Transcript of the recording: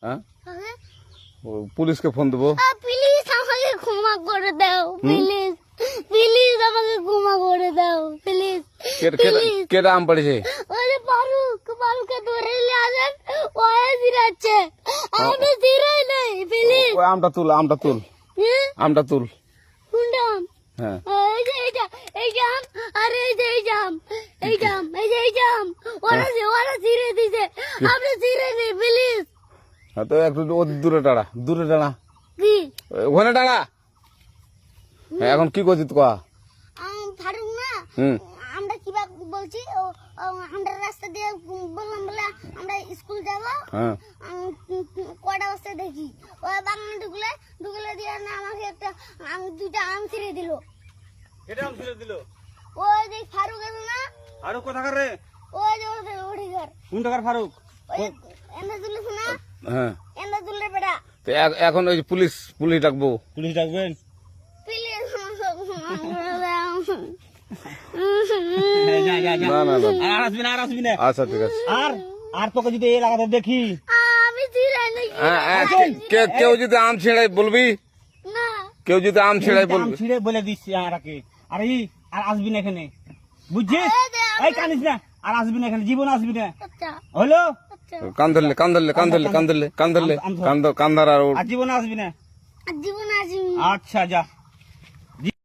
হ্যাঁ কাকে? পুলিশকে ফোন দেবো। প্লিজ আমাকে ক্ষমা করে দাও, প্লিজ প্লিজ আমাকে ক্ষমা করে দাও, প্লিজ প্লিজ। কেটা আম পড়েছে? ওই যে ফারুককে ধরে নিয়ে আসেন, ও জিরাচ্ছে, আমি জিরাই নাই, প্লিজ। ওই আমটা তুল আমটা তুল আমটা তুল। কোনটা আম? হ্যাঁ এই যে এই জাম, আর এই যে এই জাম, এই জাম, এই যে এই জাম, ওরা জিরে দিছে, আপনি জিরে নেই, প্লিজ। হ্যাঁ, তো একটু দূরে দাঁড়া কি ওখানে দাঁড়া। হ্যাঁ, এখন কি করছিস কয়া? ফারুক না, হুম আমরা কিবা বলছি, আমরা রাস্তা দিয়ে বললাম বলে আমরা স্কুল যাব, হ্যাঁ কটা বস্তা দেখি ওই বাগানে ঢুকলে দিয়ে না আমাকে একটা দুইটা আম ছিঁড়ে দিল। এটা আম ছিঁড়ে দিল? ওই যে ফারুক আছে না, ফারুক কোথাকার রে? ওই যে ওঠে ঘর, কোন টাকার ফারুক? ওই এন্দা তুলিস না, হ্যাঁ এন্দা তুললে বেটা, তো এখন ওই যে পুলিশ ডাকবো। পুলিশ ডাকবেন? প্লিজ যা যা যা, না না না আর আসবি না, আর আসবি না। আচ্ছা ঠিক আছে। আর আর তোকে যদি এই এলাকাতে দেখি, আমি ছিঁড়াই নাকি? কেউ যদি আম ছিঁড়াই বলবি, না কেউ যদি আম ছিঁড়াই আম বলবি। ছিঁড়ে বলে দিচ্ছি আরাকে, আর আর আসবি না এখানে, বুঝছিস? এই কানিস না, আর আসবি না এখানে, জীবন আসবি না, আচ্ছা হলো? আচ্ছা, কান ধরলে কান্দার আর আর জীবন আসবি না। জীবন আসি। আচ্ছা যা।